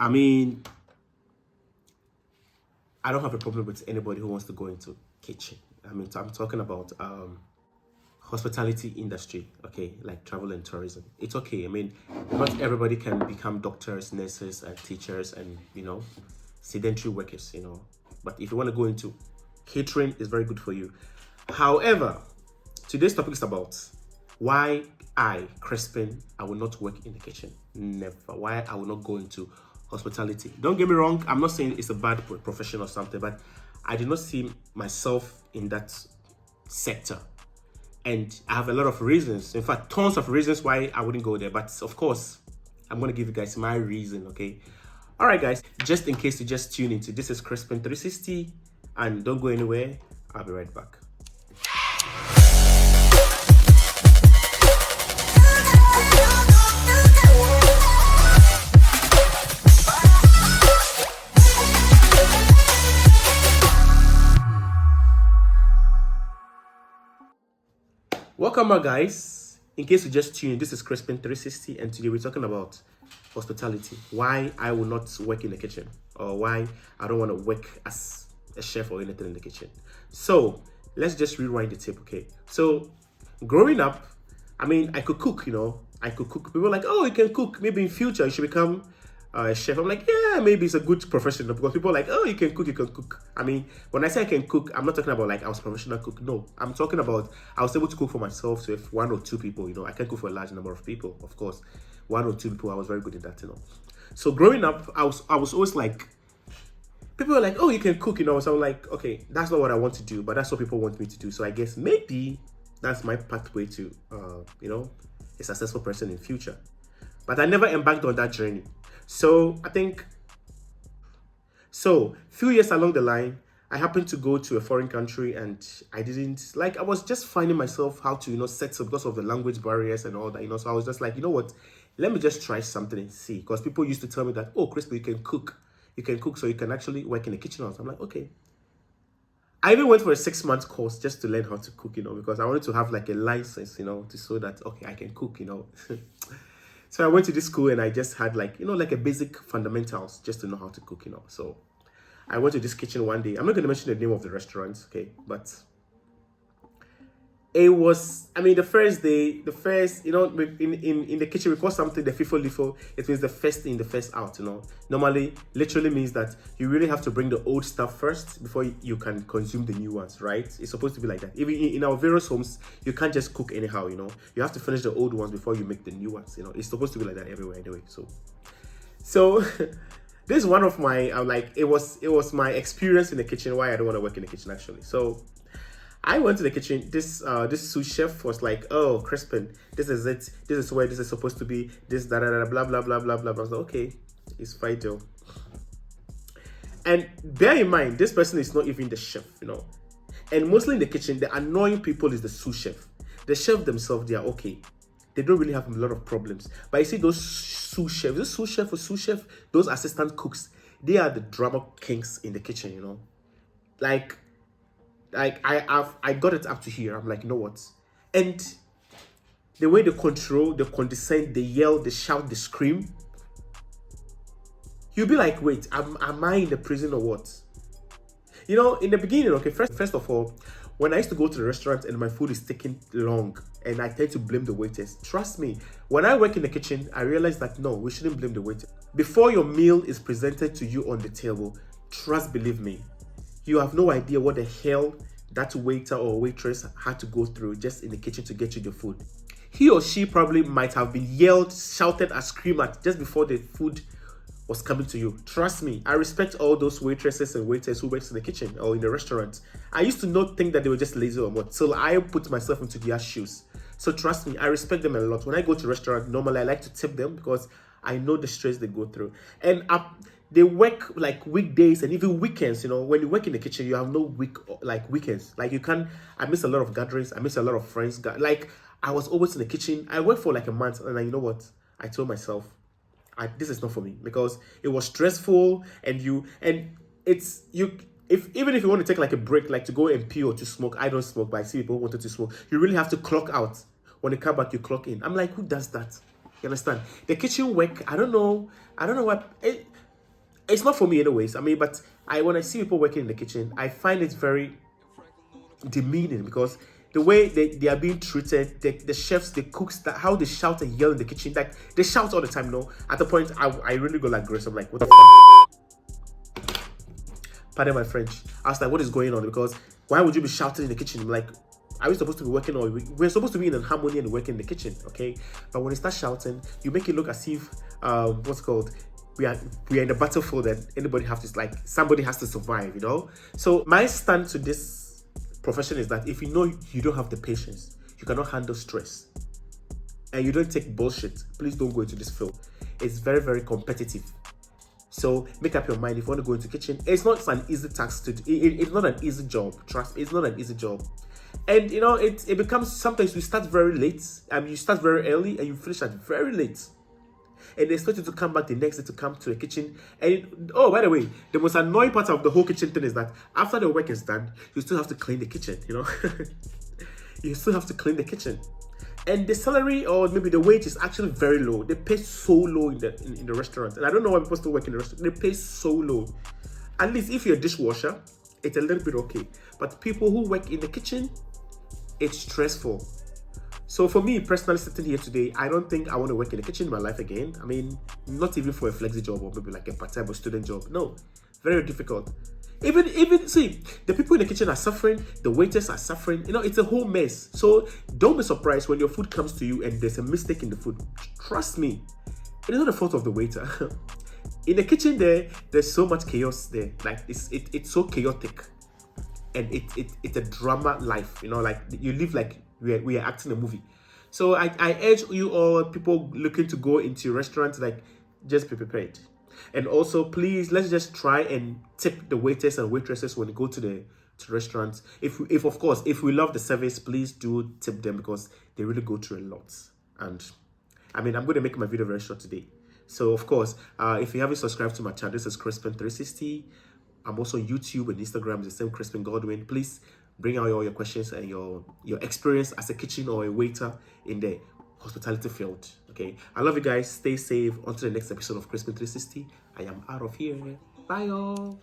I mean, I don't have a problem with anybody who wants to go into kitchen. I mean, I'm talking about hospitality industry, okay, like travel and tourism. It's okay. I mean, not everybody can become doctors, nurses, and teachers, and sedentary workers. But if you want to go into catering, it's very good for you. However, today's topic is about why I, Crispin, I will not work in the kitchen. Never. Why I will not go into hospitality. Don't get me wrong. I'm not saying it's a bad profession or something, but I do not see myself in that sector. And I have a lot of reasons. In fact, tons of reasons why I wouldn't go there. But of course, I'm going to give you guys my reason, okay? All right, guys. Just in case you just tune into, this is Crispin 360. And don't go anywhere. I'll be right back. Welcome back, guys. In case you just tuned in, this is Crispin 360, and today we're talking about hospitality. Why I will not work in the kitchen, or why I don't want to work as a chef or anything in the kitchen. So let's just rewind the tape, okay? So growing up, I mean, I could cook. I could cook. People were like, oh, you can cook. Maybe in future you should become a chef. I'm like, yeah, maybe it's a good profession, because people are like, oh, you can cook, you can cook. I mean, when I say I can cook, I'm not talking about like I was a professional cook. No, I'm talking about I was able to cook for myself. So if one or two people, I can cook for a large number of people, of course. One or two people, I was very good in that, So growing up, I was always like, people were like, oh, you can cook, So I'm like, okay, that's not what I want to do, but that's what people want me to do. So I guess maybe that's my pathway to, a successful person in future. But I never embarked on that journey. So I think, a few years along the line, I happened to go to a foreign country, and I was just finding myself how to, settle because of the language barriers and all that, So I was just like, you know what, let me just try something and see. Because people used to tell me that, oh, Crispin, you can cook, so you can actually work in the kitchen. I'm like, okay. I even went for a 6-month course just to learn how to cook, because I wanted to have like a license, to show that, okay, I can cook, So I went to this school, and I just had like a basic fundamentals just to know how to cook, So I went to this kitchen one day. I'm not going to mention the name of the restaurant, okay? But it was, I mean, the first, in the kitchen, we call something the FIFO LIFO. It means the first in, the first out, Normally, literally means that you really have to bring the old stuff first before you can consume the new ones, right? It's supposed to be like that. Even in our various homes, you can't just cook anyhow, You have to finish the old ones before you make the new ones, It's supposed to be like that everywhere anyway, So this is one of my, it was my experience in the kitchen, why I don't want to work in the kitchen, actually. So I went to the kitchen. This sous chef was like, oh, Crispin, this is it. This is where this is supposed to be. This, da, da, da, blah, blah, blah, blah, blah. I was like, okay, it's fine, though. And bear in mind, this person is not even the chef, And mostly in the kitchen, the annoying people is the sous chef. The chef themselves, they are okay. They don't really have a lot of problems. But you see those sous chefs, those assistant cooks, they are the drama kings in the kitchen, Like I got it up to here. I'm like, you know what? And the way they control, they condescend, they yell, they shout, they scream. You'll be like, wait, am I in the prison or what? In the beginning, okay, first of all, when I used to go to the restaurant and my food is taking long, and I tend to blame the waiters. Trust me, when I work in the kitchen, I realize that no, we shouldn't blame the waiter. Before your meal is presented to you on the table, believe me, you have no idea what the hell that waiter or waitress had to go through just in the kitchen to get you the food. He or she probably might have been yelled, shouted, and screamed at just before the food was coming to you. Trust me, I respect all those waitresses and waiters who works in the kitchen or in the restaurant. I used to not think that they were just lazy or what, till I put myself into their shoes. So trust me, I respect them a lot. When I go to a restaurant, normally I like to tip them because I know the stress they go through. And they work like weekdays and even weekends. When you work in the kitchen, you have no weekends. Like I miss a lot of gatherings. I miss a lot of friends. Like I was always in the kitchen. I worked for like a month, and you know what? I told myself, this is not for me, because it was stressful, and even if you want to take like a break, like to go and pee or to smoke. I don't smoke, but I see people who wanted to smoke. You really have to clock out. When you come back, you clock in. I'm like, who does that? You understand? The kitchen work, I don't know what. it's not for me anyways. I mean, but when I see people working in the kitchen, I find it very demeaning because the way they are being treated, the chefs, the cooks, that how they shout and yell in the kitchen, like they shout all the time. No, at the point I really go like aggressive. I'm like, what the fuck? Pardon my French. I was like, what is going on? Because why would you be shouting in the kitchen? I'm like, are we supposed to be working, or we're supposed to be in harmony and working in the kitchen, okay? But when you start shouting, you make it look as if what's called, we are in the battlefield and anybody has to, like, somebody has to survive, you know. So my stand to this profession is that if you know you don't have the patience, you cannot handle stress, and you don't take bullshit, please don't go into this field. It's very, very competitive. So make up your mind if you want to go into kitchen. It's not an easy task to do. It's not an easy job. Trust me, it's not an easy job. And you know, it becomes, sometimes you start very late, and you start very early and you finish at very late. And they expect you to come back the next day to come to the kitchen. And oh, by the way, the most annoying part of the whole kitchen thing is that after the work is done, you still have to clean the kitchen, you know. You still have to clean the kitchen. And the salary, or maybe the wage, is actually very low. They pay so low in the restaurant. And I don't know why people still work in the restaurant. They pay so low. At least if you're a dishwasher, it's a little bit okay. But people who work in the kitchen, it's stressful. So for me personally, sitting here today, I don't think I want to work in the kitchen in my life again. I mean, not even for a flexi job or maybe like a part-time or student job. No, very difficult. Even see, the people in the kitchen are suffering, the waiters are suffering, you know, it's a whole mess. So don't be surprised when your food comes to you and there's a mistake in the food. Trust me, it is not the fault of the waiter. In the kitchen there's so much chaos there. Like it's so chaotic. And it's a drama life, you know, like you live like we are acting a movie. So I urge you all, people looking to go into restaurants, like, just be prepared. And also, please, let's just try and tip the waiters and waitresses when you go to restaurants. If of course, if we love the service, please do tip them, because they really go through a lot. And I mean, I'm going to make my video very short today. So of course, if you haven't subscribed to my channel, this is Crispin360. I'm also on YouTube and Instagram, the same Crispin Godwin. Please bring out all your questions and your experience as a kitchen or a waiter in the hospitality field. Okay, I love you guys. Stay safe. Until the next episode of Crispin360. I am out of here. Bye, y'all.